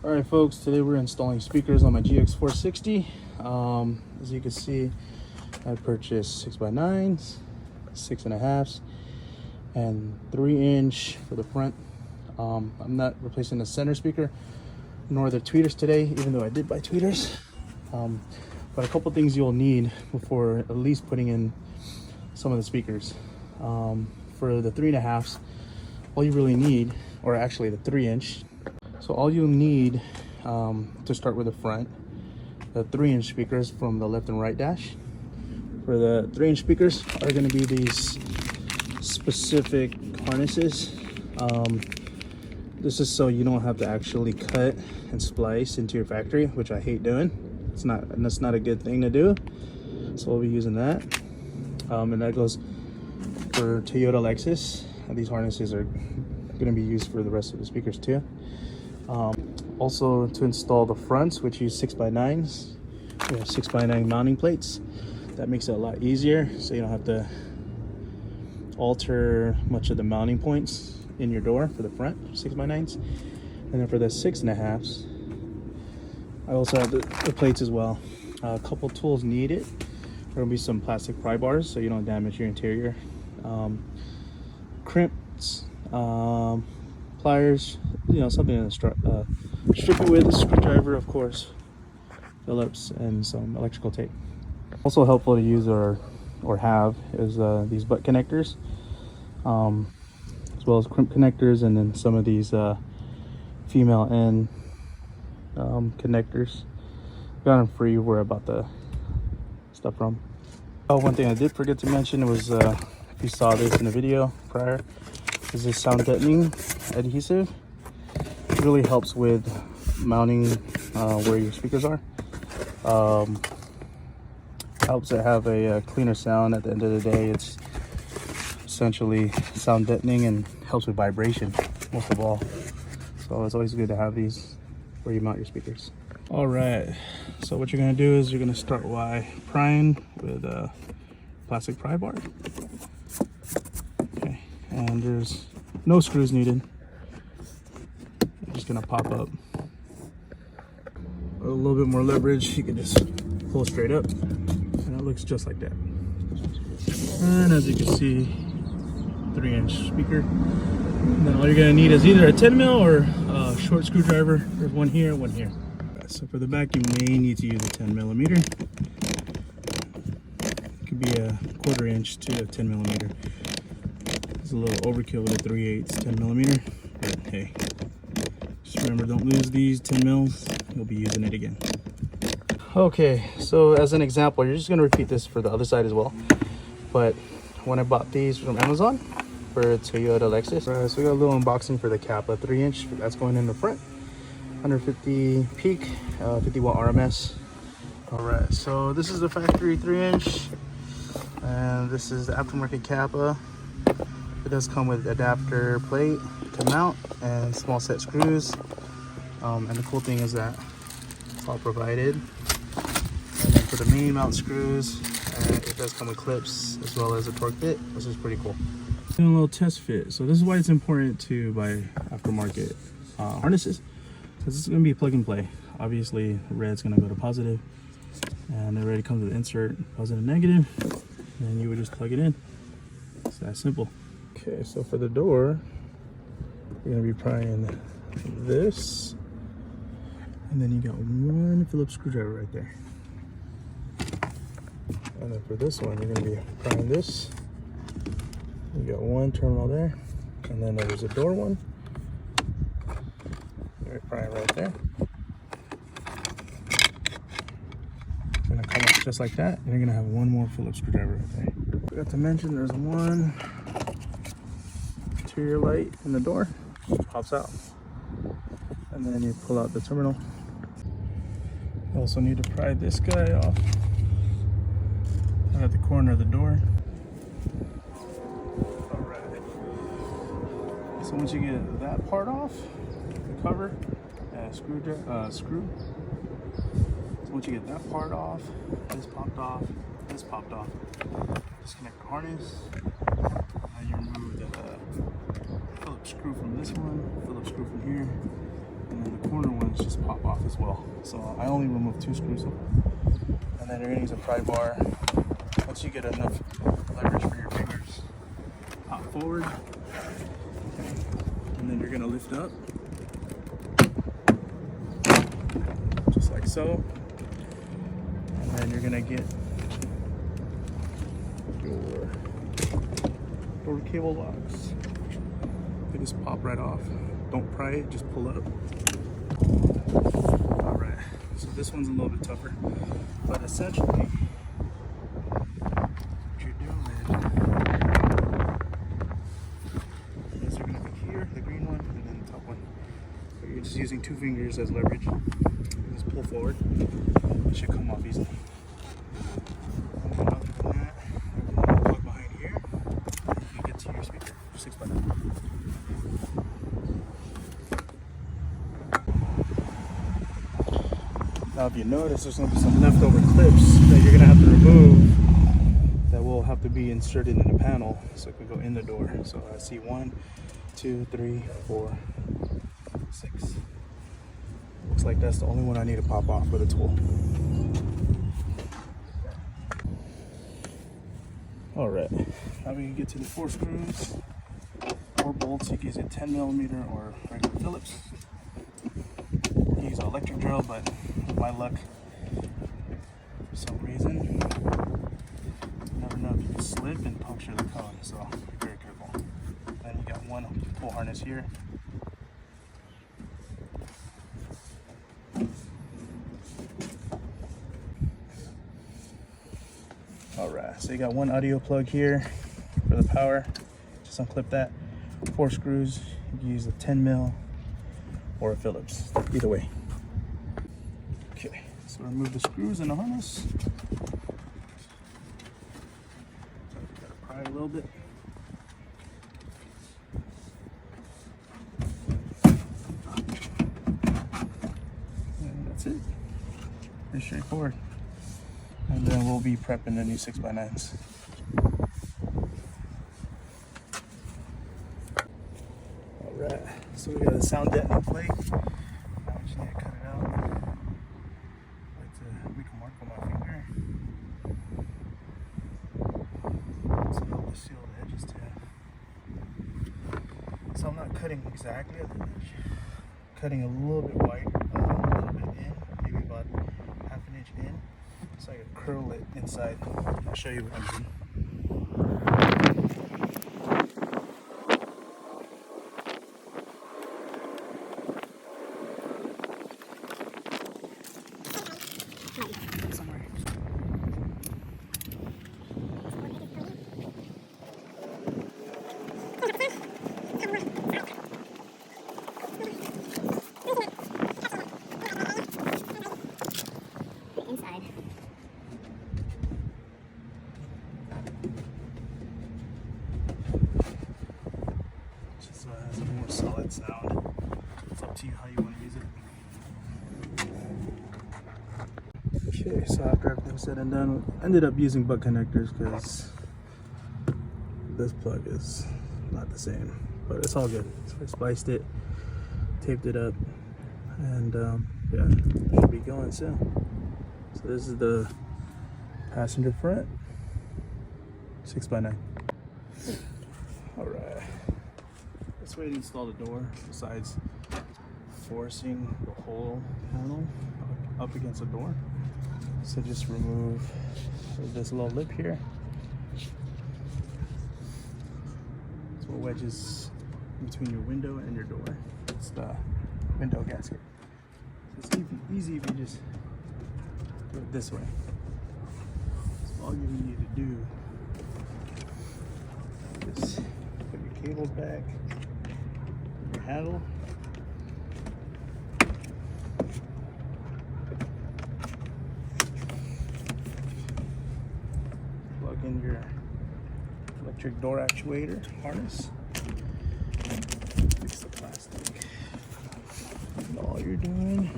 All right, folks, today we're installing speakers on my Gx460. As you can see, I purchased 6x9s, 6.5s, and 3-inch for the front. I'm not replacing the center speaker nor the tweeters today, even though I did buy tweeters. But a couple things you'll need before at least putting in some of the speakers. For the 3.5s, all you really need, or actually the 3-inch, so all you'll need to start with the front, the 3-inch speakers from the left and right dash. For the 3-inch speakers are going to be these specific harnesses. This is so you don't have to actually cut and splice into your factory, which I hate doing. That's not a good thing to do. So we'll be using that. And that goes for Toyota, Lexus. These harnesses are going to be used for the rest of the speakers too. Also, to install the fronts, which use 6x9s, we have 6x9 mounting plates. That makes it a lot easier, so you don't have to alter much of the mounting points in your door for the front 6x9s. And then for the 6.5s, I also have the plates as well. A couple tools needed. There will be some plastic pry bars so you don't damage your interior. Crimps, pliers, something to strip it with, a screwdriver, of course, Phillips, and some electrical tape. Also helpful to use or have is these butt connectors, as well as crimp connectors, and then some of these female end connectors. Got them free where I bought the stuff from. One thing I did forget to mention was, if you saw this in the video prior, is this sound deadening adhesive. It really helps with mounting where your speakers are. Helps it have a cleaner sound. At the end of the day, it's essentially sound deadening and helps with vibration most of all. So it's always good to have these where you mount your speakers. All right, so what you're gonna do is you're gonna start by prying with a plastic pry bar. Okay, and there's no screws needed. You're just gonna pop up. With a little bit more leverage, you can just pull straight up, and it looks just like that. And as you can see, 3-inch speaker. And then all you're gonna need is either a 10 mil or a short screwdriver. There's one here, one here. So for the back, you may need to use a 10 millimeter. It could be a 1/4 inch to a 10 millimeter. It's a little overkill with a 3/8 10 millimeter, but hey, just remember, don't lose these 10 mils. You'll be using it again. Okay, so as an example, you're just gonna repeat this for the other side as well. But when I bought these from Amazon for Toyota, Lexus, so we got a little unboxing for the kappa 3-inch. That's going in the front. 150 peak, 50 watt RMS. All right, so this is the factory 3-inch, and this is the aftermarket kappa. It does come with adapter plate to mount and small set screws. And the cool thing is that it's all provided. And then for the main mount screws, it does come with clips as well as a torque bit, which is pretty cool. Doing a little test fit. So this is why it's important to buy aftermarket harnesses, because it's going to be plug and play. Obviously, red's going to go to positive, and it already comes with insert positive, negative, and you would just plug it in. It's that simple. Okay, so for the door, you're going to be prying this, and then you got one Phillips screwdriver right there. And then for this one, you're going to be prying this. You got one terminal there, and then there's a door one. You're prying right there. It's going to come up just like that, and you're going to have one more Phillips screwdriver right there. Forgot to mention, there's one interior light in the door. It pops out, and then you pull out the terminal. You also need to pry this guy off at the corner of the door. All right. So once you get that part off, the cover, screw. So once you get that part off, this popped off, this popped off. Disconnect the harness. Now you remove the Phillips screw from this one, Phillips screw from here, and then the corner ones just pop off as well. So I only removed 2 screws. And then you're gonna use a pry bar. Once you get enough leverage for your fingers, pop forward. And then you're gonna lift up. Just like so. And then you're gonna get your door cable locks. They just pop right off. Don't pry it, just pull up. Alright, so this one's a little bit tougher. But essentially, what you're doing is you're going to be here, the green one, and then the top one. So you're just using 2 fingers as leverage. Just pull forward. It should come off easily. And then other than that, you're going to plug behind here. And you get to your speaker, 6x9. Now if you notice, there's going to be some leftover clips that you're going to have to remove that will have to be inserted in the panel so it can go in the door. So I see 1, 2, 3, 4, 6. Looks like that's the only one I need to pop off with a tool. Alright, now we can get to the 4 screws or bolts. You can use a 10mm or regular Phillips. Use an electric drill, but with my luck, for some reason, you never know if you can slip and puncture the cone, so be very careful. Then you got 1 pull harness here. Alright, so you got 1 audio plug here for the power. Just unclip that. 4 screws. You can use a 10mm or a Phillips, either way. Okay, so remove the screws and the harness. Gotta pry a little bit. And that's it. Pretty straightforward. And then we'll be prepping the new 6x9s. Alright, so we got a sound deadening plate. Now we just need to cut it out. Like to make a mark on my finger. So help us seal the edges too. So I'm not cutting exactly at the edge. Cutting a little bit wide, a little bit in, maybe about ½ an inch in. So I can curl it inside. I'll show you what I'm doing. Just so it has a more solid sound. It's up to you how you want to use it. Okay, so after everything's said and done, ended up using butt connectors because this plug is not the same, but it's all good. So I spliced it, taped it up, and yeah, should be going soon. So this is the passenger front 6x9. Alright, this way to install the door, besides forcing the whole panel up against the door. So just remove this little lip here. It's what wedges between your window and your door. It's the window gasket. So it's easy if you just do it this way. So all you need to do is put your cables back, your handle, plug in your electric door actuator harness, fix the plastic, and all you're doing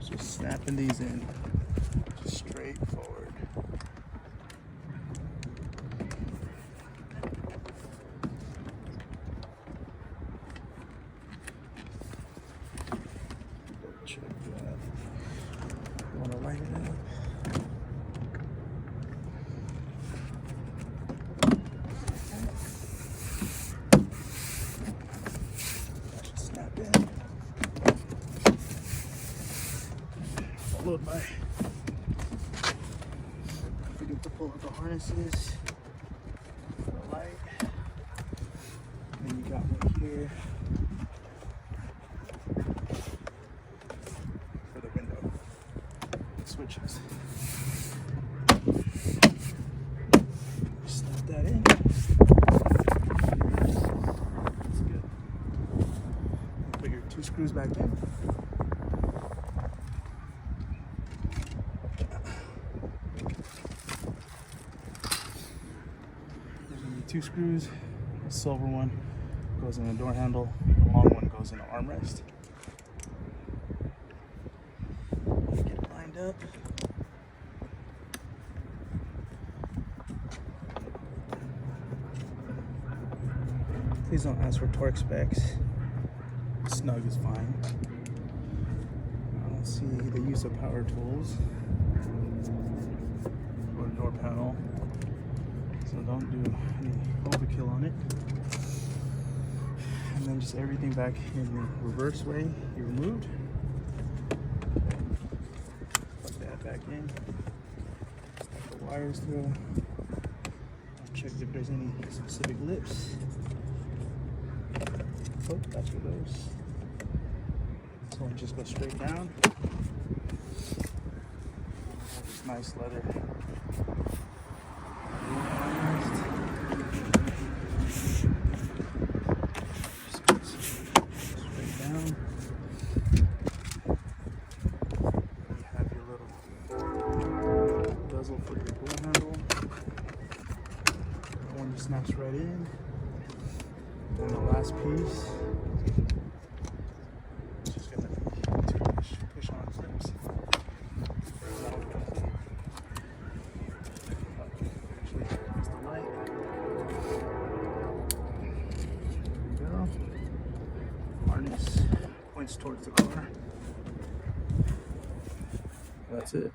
is just snapping these in, just straight forward. towed by. Forget to pull out the harnesses for the light. And then you got one here for the window switches. Snap that in. That's good. Put your 2 screws back in. There's gonna be 2 screws. The silver one goes in the door handle. The long one goes in the armrest. Get it lined up. Please don't ask for torque specs. Snug is fine. I don't see the use of power tools or door panel, so don't do any overkill on it. And then just everything back in the reverse way you removed. Plug that back in. Stick the wires through. I'll check if there's any specific lips. Oh, that's what those. So we just go straight down. This nice leather. Straight down. You have your little bezel for your door handle. That one just snaps right in. And the last piece, just gonna push on clips. Actually, there's the light. There we go. Harness points towards the car. That's it.